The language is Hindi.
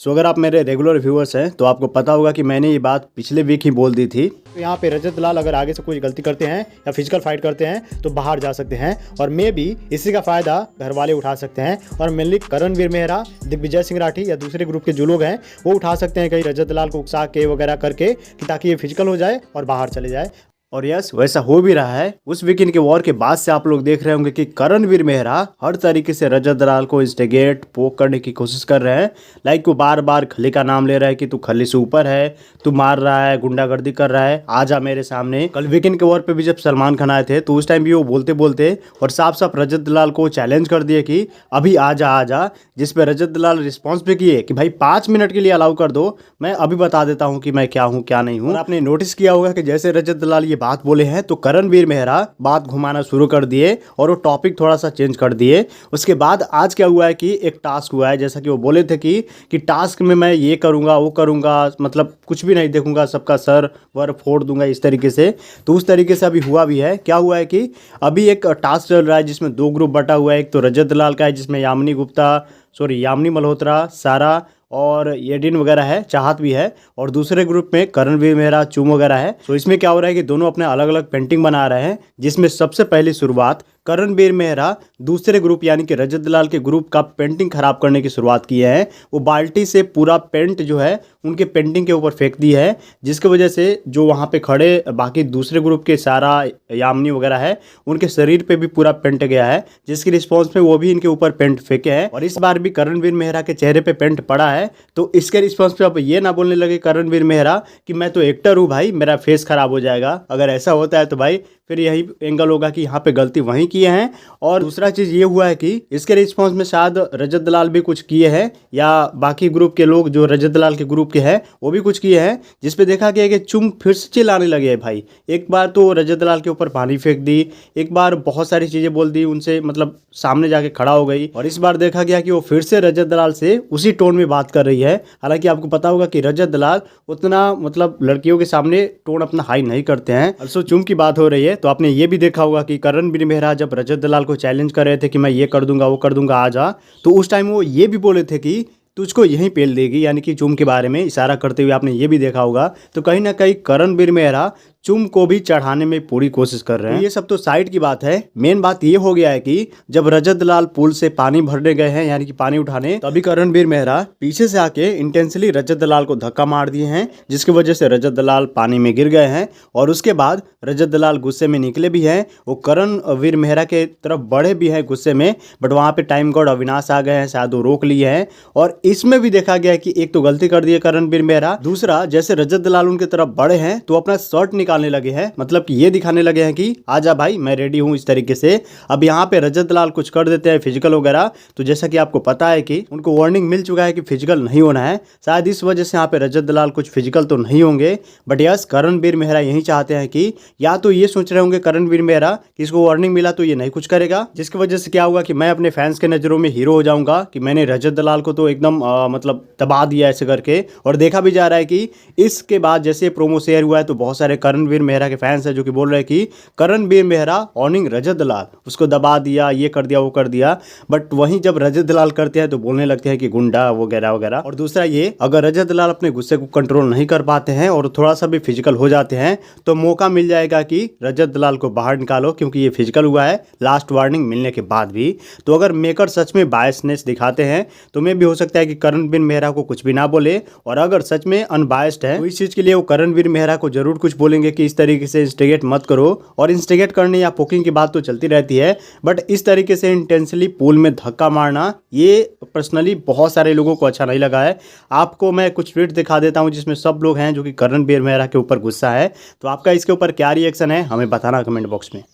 सो अगर आप मेरे रेगुलर व्यूअर्स हैं तो आपको पता होगा कि मैंने ये बात पिछले वीक ही बोल दी थी। तो यहाँ पे रजत दलाल अगर आगे से कोई गलती करते हैं या फिजिकल फाइट करते हैं तो बाहर जा सकते हैं और मे भी इसी का फायदा घर वाले उठा सकते हैं और मेनली करणवीर मेहरा, दिग्विजय सिंह राठी या दूसरे ग्रुप के जो लोग हैं वो उठा सकते हैं कहीं रजत दलाल को उकसा के वगैरह करके कि ताकि ये फिजिकल हो जाए और बाहर चले जाए। और यस, वैसा हो भी रहा है। उस वीकेंड के वॉर के बाद से आप लोग देख रहे होंगे कि करणवीर मेहरा हर तरीके से रजत दलाल को इंस्टिगेट पोक करने की कोशिश कर रहे हैं। लाइक वो बार बार खली का नाम ले रहा है कि तू खली से ऊपर है, तू मार रहा है, गुंडागर्दी कर रहा है, आ जा मेरे सामने। कल वीकेंड के वॉर पे भी जब सलमान खान आए थे तो उस टाइम भी वो बोलते बोलते और साफ साफ रजत दलाल को चैलेंज कर दिए कि अभी आ जा, जिसपे रजत दलाल रिस्पॉन्स भी किए कि भाई 5 मिनट के लिए अलाउ कर दो, मैं अभी बता देता हूँ कि मैं क्या हूँ क्या नहीं हूँ। आपने नोटिस किया होगा कि जैसे रजत दलाल ये बात बोले हैं तो करणवीर मेहरा बात घुमाना शुरू कर दिए और वो टॉपिक थोड़ा सा चेंज कर दिए। उसके बाद आज क्या हुआ है कि एक टास्क हुआ है, जैसा कि वो बोले थे कि टास्क में मैं ये करूँगा वो करूँगा, मतलब कुछ भी नहीं देखूंगा, सबका सर वर फोड़ दूंगा इस तरीके से। तो उस तरीके से अभी हुआ भी है। क्या हुआ है कि अभी एक टास्क चल रहा है जिसमें 2 ग्रुप बटा हुआ है। एक तो रजत दलाल का है जिसमें यामिनी मल्होत्रा, सारा और येडिन वगैरह है, चाहत भी है, और दूसरे ग्रुप में करणवीर मेहरा, चूम वगैरह है। तो इसमें क्या हो रहा है कि दोनों अपने अलग अलग पेंटिंग बना रहे हैं, जिसमें सबसे पहली शुरुआत करणवीर मेहरा दूसरे ग्रुप यानी कि रजत दलाल के ग्रुप का पेंटिंग खराब करने की शुरुआत की है। वो बाल्टी से पूरा पेंट जो है उनके पेंटिंग के ऊपर फेंक दी है, जिसकी वजह से जो वहाँ पे खड़े बाकी दूसरे ग्रुप के सारा यामिनी वगैरह है उनके शरीर पे भी पूरा पेंट गया है, जिसकी रिस्पॉन्स में वो भी इनके ऊपर पेंट फेंके हैं। और इस बार भी करणवीर मेहरा के चेहरे पे पेंट पड़ा है। तो इसके रिस्पॉन्स पे अब ये ना बोलने लगे करणवीर मेहरा कि मैं तो एक्टर हूँ भाई, मेरा फेस खराब हो जाएगा। अगर ऐसा होता है तो भाई फिर यही एंगल होगा कि यहाँ पे गलती वहीं किए हैं। और दूसरा चीज़ ये हुआ है कि इसके रिस्पॉन्स में शायद रजत दलाल भी कुछ किए हैं या बाकी ग्रुप के लोग जो रजत दलाल के ग्रुप के हैं वो भी कुछ किए हैं, जिसपे देखा गया कि चुम फिर से चिल्लाने लगे हैं भाई। एक बार तो रजत दलाल के ऊपर पानी फेंक दी, एक बार बहुत सारी चीज़ें बोल दी उनसे, मतलब सामने जाके खड़ा हो गई, और इस बार देखा गया कि वो फिर से रजत दलाल से उसी टोन में बात कर रही है। हालांकि आपको पता होगा कि रजत दलाल उतना मतलब लड़कियों के सामने टोन अपना हाई नहीं करते हैं। अल्सो चुम की बात हो रही है तो आपने ये भी देखा होगा कि करणवीर मेहरा जब रजत दलाल को चैलेंज कर रहे थे कि मैं ये कर दूंगा वो कर दूंगा आ जा, तो उस टाइम वो ये भी बोले थे कि तुझको यहीं पेल देगी, यानी कि चुम के बारे में इशारा करते हुए आपने ये भी देखा होगा। तो कहीं ना कहीं करणवीर मेहरा चुम को भी चढ़ाने में पूरी कोशिश कर रहे हैं। ये सब तो साइड की बात है। मेन बात ये हो गया है कि जब रजत दलाल पुल से पानी भरने गए हैं यानी कि पानी उठाने, तभी करणवीर मेहरा पीछे से आके इंटेंसली रजत दलाल को धक्का मार दिए हैं, जिसकी वजह से रजत दलाल पानी में गिर गए हैं। और उसके बाद रजत दलाल गुस्से में निकले भी हैं, वो करणवीर मेहरा के तरफ बढ़े भी हैं गुस्से में, बट वहाँ पे टाइम गॉड अविनाश आ गए हैं, शायद वो रोक लिए हैं। और इसमें भी देखा गया कि एक तो गलती कर दी है करणवीर मेहरा, दूसरा जैसे रजत दलाल उनके तरफ बढ़े हैं तो अपना शर्ट निकालने लगे हैं, मतलब कि ये दिखाने लगे हैं कि आजा भाई मैं रेडी हूं इस तरीके से। अब यहाँ पे रजत दलाल कुछ कर देते हैं फिजिकल वगैरह, तो जैसा कि आपको पता है कि उनको वार्निंग मिल चुका है कि फिजिकल नहीं होना है, शायद इस वजह से यहाँ पे रजत दलाल कुछ फिजिकल तो नहीं होंगे। बट यस, करणवीर मेहरा यही चाहते हैं कि या तो ये सोच रहे होंगे करणवीर मेहरा कि इसको वार्निंग मिला तो ये नहीं कुछ करेगा, जिसकी वजह से क्या होगा कि मैं अपने फैंस के नजरों में हीरो हो जाऊंगा कि मैंने रजत दलाल को तो एकदम मतलब दबा दिया ऐसे करके। और देखा भी जा रहा है कि इसके बाद जैसे प्रोमो शेयर हुआ है तो बहुत सारे करणवीर मेहरा के फैंस है जो कि बोल रहे हैं कि करणवीर मेहरा ऑनिंग रजत दलाल, उसको दबा दिया, ये कर दिया वो कर दिया। बट वहीं जब रजत दलाल करते हैं तो बोलने लगते हैं कि गुंडा वगैरह वगैरह। और दूसरा ये, अगर रजत दलाल अपने गुस्से को कंट्रोल नहीं कर पाते हैं और थोड़ा सा भी फिजिकल हो जाते हैं तो मौका मिल जाएगा कि रजत दलाल को बाहर निकालो, क्योंकि ये फिजिकल हुआ है लास्ट वार्निंग मिलने के बाद भी। तो अगर मेकर सच में बायसनेस दिखाते हैं तो मैं भी हो सकता है कि करणवीर मेहरा को कुछ भी ना बोले, और अगर सच में अनबायस्ड है तो इस चीज के लिए वो करणवीर मेहरा को जरूर कुछ बोलेंगे कि इस तरीके से इंस्टिगेट मत करो। और इंस्टिगेट करने या पोकिंग की बात तो चलती रहती है, बट इस तरीके से इंटेंसली पूल में धक्का मारना ये पर्सनली बहुत सारे लोगों को अच्छा नहीं लगा है। आपको मैं कुछ ट्वीट दिखा देता हूं जिसमें सब लोग हैं जो कि करणवीर मेहरा के ऊपर गुस्सा है। तो आपका इसके ऊपर क्या रिएक्शन है हमें बताना कमेंट बॉक्स में।